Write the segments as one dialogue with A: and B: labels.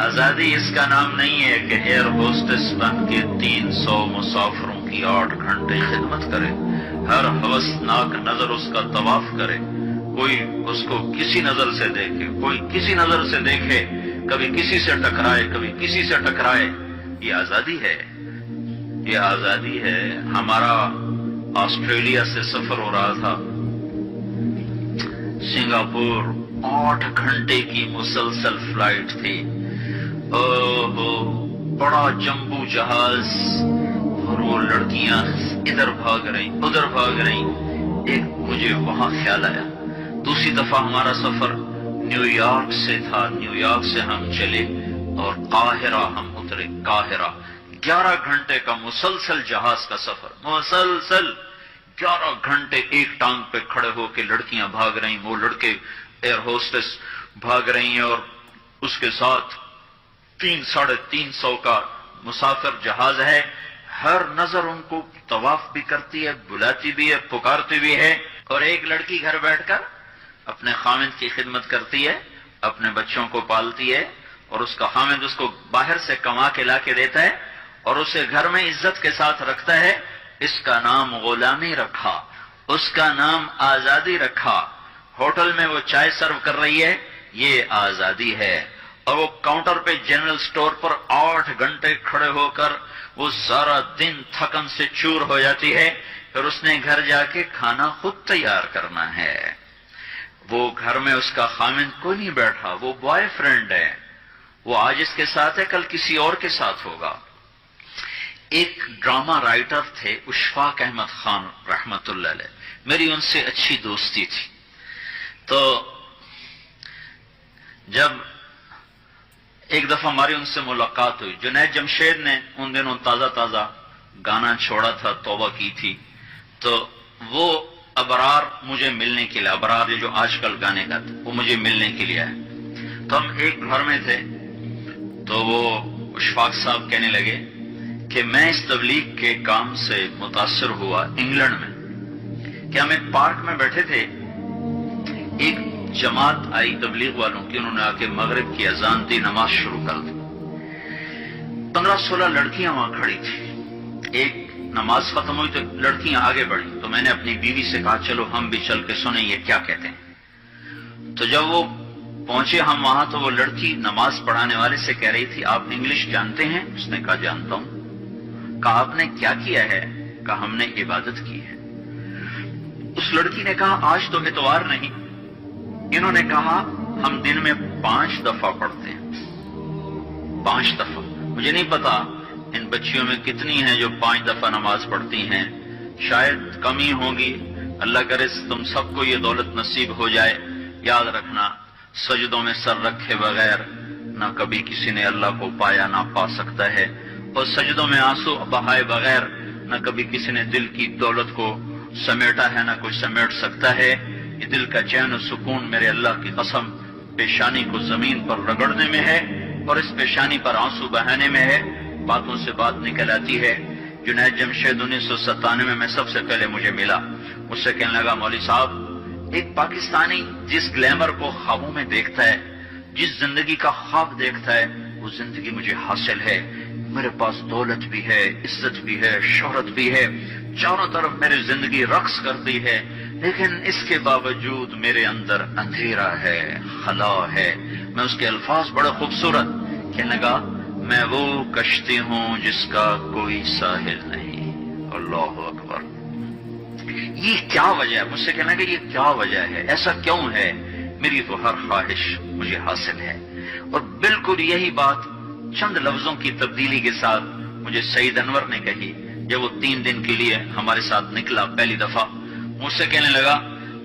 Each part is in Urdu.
A: آزادی اس کا نام نہیں ہے کہ ایئر ہوسٹس بن کے 300 مسافروں کی 8 گھنٹے خدمت کرے، ہر ہوسناک نظر اس کا طواف کرے، کوئی اس کو کسی نظر سے دیکھے، کوئی کسی نظر سے دیکھے، کبھی کسی سے ٹکرائے، کبھی کسی سے ٹکرائے۔ یہ آزادی ہے، یہ آزادی ہے۔ ہمارا آسٹریلیا سے سفر ہو رہا تھا، سنگاپور 8 گھنٹے کی مسلسل فلائٹ تھی۔ بڑا جمبو جہاز، اور وہ لڑکیاں ادھر بھاگ رہی ادھر بھاگ رہی۔ ایک مجھے وہاں خیال آیا، دوسری دفعہ ہمارا سفر نیو یارک سے تھا، نیو یارک سے ہم چلے اور قاہرہ ہم اترے۔ قاہرہ 11 گھنٹے کا مسلسل جہاز کا سفر، مسلسل 11 گھنٹے ایک ٹانگ پہ کھڑے ہو کے لڑکیاں بھاگ رہی، وہ لڑکے ایئر ہوسٹس بھاگ رہی ہیں، اور اس کے ساتھ 300-350 کا مسافر جہاز ہے۔ ہر نظر ان کو طواف بھی کرتی ہے، بلاتی بھی ہے، پکارتی بھی ہے۔ اور ایک لڑکی گھر بیٹھ کر اپنے خامند کی خدمت کرتی ہے، اپنے بچوں کو پالتی ہے، اور اس کا خامند اس کو باہر سے کما کے لا کے دیتا ہے اور اسے گھر میں عزت کے ساتھ رکھتا ہے۔ اس کا نام غلامی رکھا، اس کا نام آزادی رکھا۔ ہوٹل میں وہ چائے سرو کر رہی ہے، یہ آزادی ہے۔ اور وہ کاؤنٹر پہ جنرل سٹور پر 8 گھنٹے کھڑے ہو کر وہ سارا دن تھکن سے چور ہو جاتی ہے، پھر اس نے گھر جا کے کھانا خود تیار کرنا ہے۔ وہ گھر میں اس کا خامند کوئی نہیں بیٹھا، وہ بوائے فرینڈ ہے، وہ آج اس کے ساتھ ہے، کل کسی اور کے ساتھ ہوگا۔ ایک ڈرامہ رائٹر تھے اشفاق احمد خان رحمت اللہ علیہ، میری ان سے اچھی دوستی تھی۔ تو جب ایک دفعہ ہماری ان سے ملاقات ہوئی، جنید جمشید نے ان دنوں تازہ تازہ گانا چھوڑا تھا، توبہ کی تھی، تو وہ ابرار مجھے ملنے کے لیے، ابرار جو آج کل گانے گاتے وہ مجھے ملنے کے لیے آئے۔ تو ہم ایک گھر میں تھے، تو وہ اشفاق صاحب کہنے لگے کہ میں اس تبلیغ کے کام سے متاثر ہوا انگلینڈ میں، کہ ہم ایک پارک میں بیٹھے تھے، ایک جماعت آئی تبلیغ والوں کی، انہوں نے آ کے مغرب کی اذان دی، نماز شروع کر دی۔ 15-16 لڑکیاں وہاں کھڑی تھی۔ ایک نماز ختم ہوئی تو لڑکیاں آگے بڑھی، تو میں نے اپنی بیوی سے کہا چلو ہم بھی چل کے سنیں یہ کیا کہتے ہیں۔ تو جب وہ پہنچے ہم وہاں، تو وہ لڑکی نماز پڑھانے والے سے کہہ رہی تھی آپ انگلش جانتے ہیں؟ اس نے کہا جانتا ہوں۔ کہا آپ نے کیا کیا ہے؟ کہا ہم نے عبادت کی ہے۔ اس لڑکی نے کہا آج تو اتوار نہیں۔ انہوں نے کہا ہم دن میں 5 دفعہ پڑھتے ہیں، 5 دفعہ۔ مجھے نہیں پتا ان بچیوں میں کتنی ہیں جو 5 دفعہ نماز پڑھتی ہیں، شاید کم ہی ہوں گی۔ اللہ کرے تم سب کو یہ دولت نصیب ہو جائے۔ یاد رکھنا، سجدوں میں سر رکھے بغیر نہ کبھی کسی نے اللہ کو پایا نہ پا سکتا ہے، اور سجدوں میں آنسو بہائے بغیر نہ کبھی کسی نے دل کی دولت کو سمیٹا ہے نہ کوئی سمیٹ سکتا ہے۔ یہ دل کا چین و سکون میرے اللہ کی قسم پیشانی کو زمین پر رگڑنے میں ہے، اور اس پیشانی پر آنسو بہانے میں ہے۔ باتوں سے بات نکل آتی ہے۔ جنید جمشید 1997 میں سب سے پہلے مجھے ملا، مجھ سے کہنے لگا مولوی صاحب، ایک پاکستانی جس گلیمر کو خوابوں میں دیکھتا ہے، جس زندگی کا خواب دیکھتا ہے، وہ زندگی مجھے حاصل ہے۔ میرے پاس دولت بھی ہے، عزت بھی ہے، شہرت بھی ہے، چاروں طرف میری زندگی رقص کرتی ہے، لیکن اس کے باوجود میرے اندر اندھیرا ہے، خلا ہے۔ میں اس کے الفاظ بڑے خوبصورت، کہنے لگا میں وہ کشتی ہوں جس کا کوئی ساحل نہیں۔ اللہ اکبر۔ یہ کیا وجہ ہے؟ مجھ سے کہنا کہ یہ کیا وجہ ہے، ایسا کیوں ہے؟ میری تو ہر خواہش مجھے حاصل ہے۔ اور بالکل یہی بات چند لفظوں کی تبدیلی کے ساتھ مجھے سعید انور نے کہی جب وہ 3 دن کے لیے ہمارے ساتھ نکلا پہلی دفعہ۔ مجھ سے کہنے لگا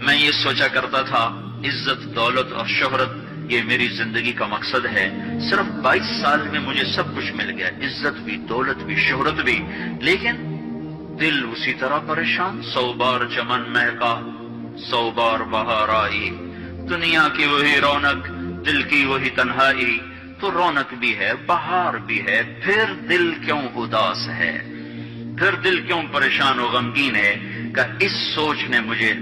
A: میں یہ سوچا کرتا تھا عزت، دولت اور شہرت یہ میری زندگی کا مقصد ہے، صرف 22 سال میں مجھے سب کچھ مل گیا، عزت بھی، دولت بھی، شہرت بھی، لیکن دل اسی طرح پریشان۔ 100 بار چمن مہکا، 100 بار بہار آئی، دنیا کی وہی رونق، دل کی وہی تنہائی، تو رونق بھی ہے، بہار بھی ہے، پھر دل کیوں اداس ہے، پھر دل کیوں پریشان و غمگین ہے؟ کہ اس سوچ نے مجھے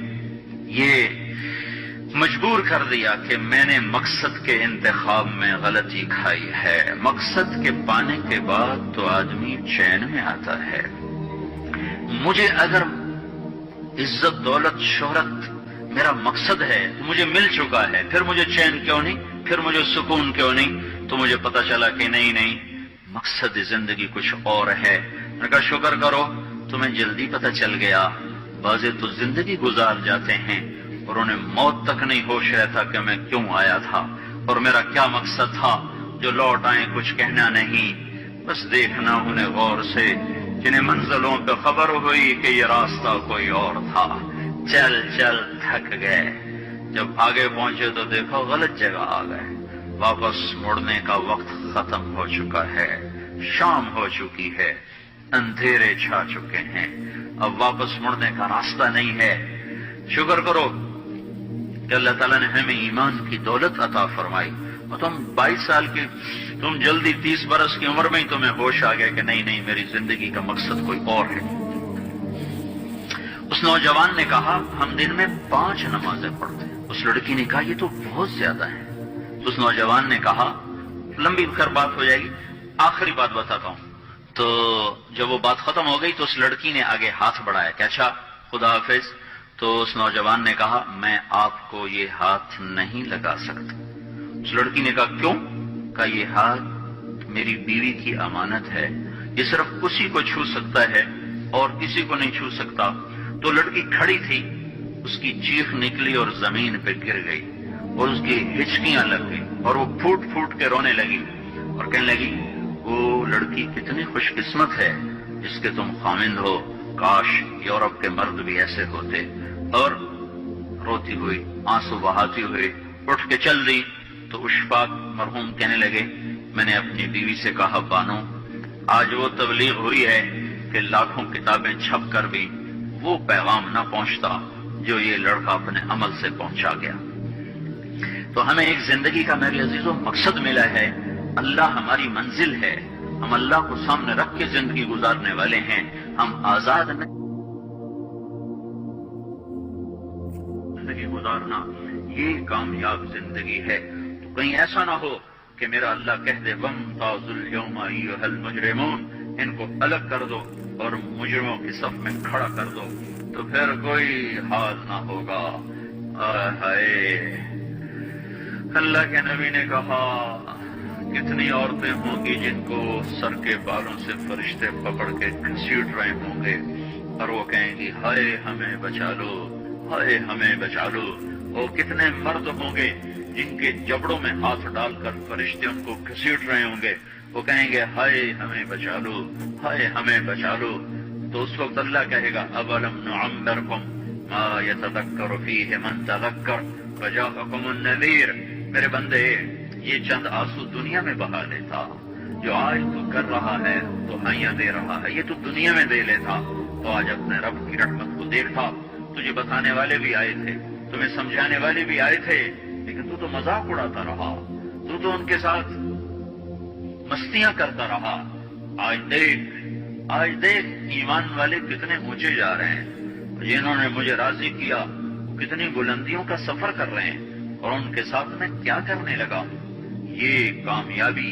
A: یہ مجبور کر دیا کہ میں نے مقصد کے انتخاب میں غلطی کھائی ہے۔ مقصد کے پانے کے بعد تو آدمی چین میں آتا ہے۔ مجھے اگر عزت، دولت، شہرت میرا مقصد ہے، مجھے مل چکا ہے، پھر مجھے چین کیوں نہیں، پھر مجھے سکون کیوں نہیں؟ تو مجھے پتا چلا کہ نہیں، مقصد زندگی کچھ اور ہے۔ میں نے کہا شکر کرو تمہیں جلدی پتا چل گیا۔ بعض تو زندگی گزار جاتے ہیں اور انہیں موت تک نہیں ہوش رہتا کہ میں کیوں آیا تھا اور میرا کیا مقصد تھا۔ جو لوٹ آئیں کچھ کہنا نہیں، بس دیکھنا انہیں غور سے، جنہیں منزلوں پہ خبر ہوئی کہ یہ راستہ کوئی اور تھا۔ چل چل تھک گئے، جب آگے پہنچے تو دیکھو غلط جگہ آ گئے۔ واپس مڑنے کا وقت ختم ہو چکا ہے، شام ہو چکی ہے، اندھیرے چھا چکے ہیں، اب واپس مڑنے کا راستہ نہیں ہے۔ شکر کرو کہ اللہ تعالیٰ نے ہمیں ایمان کی دولت عطا فرمائی، اور تم 22 سال کی، تم جلدی 30 برس کی عمر میں ہی تمہیں ہوش آ گیا کہ نہیں میری زندگی کا مقصد کوئی اور ہے۔ اس نوجوان نے کہا ہم دن میں 5 نمازیں پڑھتے ہیں۔ اس لڑکی نے کہا یہ تو بہت زیادہ ہے۔ اس نوجوان نے کہا لمبی خیر بات ہو جائے گی، آخری بات بتاتا ہوں۔ تو جب وہ بات ختم ہو گئی تو اس لڑکی نے آگے ہاتھ بڑھایا کہ اچھا خدا حافظ۔ تو اس نوجوان نے کہا میں آپ کو یہ ہاتھ نہیں لگا سکتا۔ اس لڑکی نے کہا کیوں؟ کہا یہ ہاتھ میری بیوی کی امانت ہے، یہ صرف اسی کو چھو سکتا ہے اور کسی کو نہیں چھو سکتا۔ تو لڑکی کھڑی تھی، اس کی چیخ نکلی اور زمین پہ گر گئی اور اس کی ہچکیاں لگ گئی اور وہ پھوٹ پھوٹ کے رونے لگی اور کہنے لگی وہ لڑکی کتنی خوش قسمت ہے جس کے تم خامند ہو، کاش یورپ کے مرد بھی ایسے ہوتے۔ اور روتی ہوئی، آنسو بہاتی ہوئی اٹھ کے چل دی۔ تو اشفاق مرحوم کہنے لگے میں نے اپنی بیوی سے کہا بانو آج وہ تبلیغ ہوئی ہے کہ لاکھوں کتابیں چھپ کر بھی وہ پیغام نہ پہنچتا جو یہ لڑکا اپنے عمل سے پہنچا گیا۔ تو ہمیں ایک زندگی کا میرے عزیزوں مقصد ملا ہے، اللہ ہماری منزل ہے، ہم اللہ کو سامنے رکھ کے زندگی گزارنے والے ہیں، ہم آزاد نہیں۔ زندگی گزارنا یہ کامیاب زندگی ہے۔ تو کہیں ایسا نہ ہو کہ میرا اللہ کہہ دے وَامْتَازُوا الْيَوْمَ أَيُّهَا الْمُجْرِمُونَ، ان کو الگ کر دو اور مجرموں کی صف میں کھڑا کر دو، تو پھر کوئی حال نہ ہوگا۔ ہائے اللہ کے نبی نے کہا کتنی عورتیں ہوں گی جن کو سر کے بالوں سے فرشتے پکڑ کے گھسیٹ رہے ہوں گے اور وہ کہیں گی ہائے ہمیں بچا لو، ہائے ہمیں بچا لو۔ اور کتنے مرد ہوں گے جن کے جبڑوں میں ہاتھ ڈال کر فرشتے ان کو گھسیٹ رہے ہوں گے، وہ کہیں گے ہائے ہمیں بچا لو، ہائے ہمیں بچا لو۔ تو اس وقت اللہ کہے گا اولم نعمرکم ما یتذکر فیہ من تذکر وجاءکم النذیر، میرے بندے یہ چند آنسو دنیا میں بہا لیتا، جو آج تو کر رہا ہے دہائیاں دے رہا ہے، یہ تو دنیا میں دے لیتا تو آج اپنے رب کی رحمت کو دیکھتا۔ تجھے بتانے والے بھی آئے تھے، تمہیں سمجھانے والے بھی آئے تھے، لیکن تو مذاق اڑاتا رہا، تو ان کے ساتھ مستیاں کرتا رہا۔ آج دیکھ ایمان والے کتنے اونچے جا رہے ہیں، جنہوں نے مجھے راضی کیا وہ کتنی بلندیوں کا سفر کر رہے ہیں، اور ان کے ساتھ میں کیا کرنے لگا۔ یہ کامیابی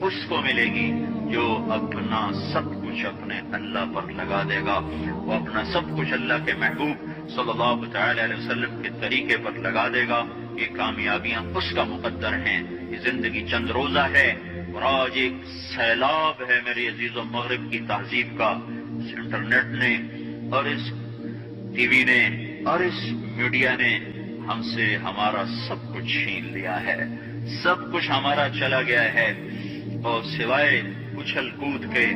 A: اس کو ملے گی جو اپنا سب کچھ اپنے اللہ پر لگا دے گا، وہ اپنا سب کچھ اللہ کے محبوب صلی اللہ تعالی علیہ وسلم کے طریقے پر لگا دے گا۔ یہ کامیابیاں اس کا مقدر ہیں۔ یہ زندگی چند روزہ ہے اور آج ایک سیلاب ہے میرے عزیز و مغرب کی تہذیب کا، اس انٹرنیٹ نے اور اس ٹی وی نے اور اس میڈیا نے ہم سے ہمارا سب کچھ چھین لیا ہے، سب کچھ ہمارا چلا گیا ہے، اور سوائے اچھل کود کے،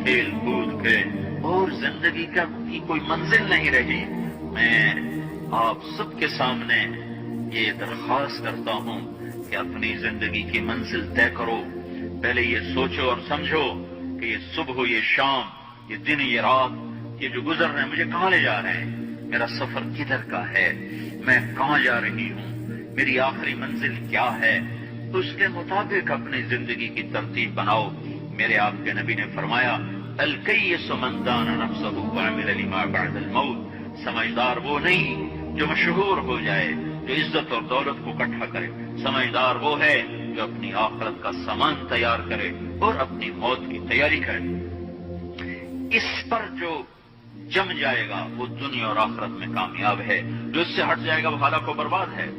A: کھیل کود کے اور زندگی کا کوئی منزل نہیں رہی۔ میں آپ سب کے سامنے یہ درخواست کرتا ہوں کہ اپنی زندگی کی منزل طے کرو۔ پہلے یہ سوچو اور سمجھو کہ یہ صبح، یہ شام، یہ دن، یہ رات، یہ جو گزر رہے ہیں مجھے کہاں لے جا رہے ہیں، میرا سفر کدھر کا ہے، میں کہاں جا رہی ہوں، میری آخری منزل کیا ہے۔ اس کے مطابق اپنی زندگی کی ترتیب بناؤ۔ میرے آپ کے نبی نے فرمایا الکیس من دان نفسہ وعمل لما بعد الموت، سمجھدار وہ نہیں جو مشہور ہو جائے جو عزت اور دولت کو اکٹھا کرے، سمجھدار وہ ہے جو اپنی آخرت کا سامان تیار کرے اور اپنی موت کی تیاری کرے۔ اس پر جو جم جائے گا وہ دنیا اور آخرت میں کامیاب ہے، جو اس سے ہٹ جائے گا وہ ہلاک و برباد ہے۔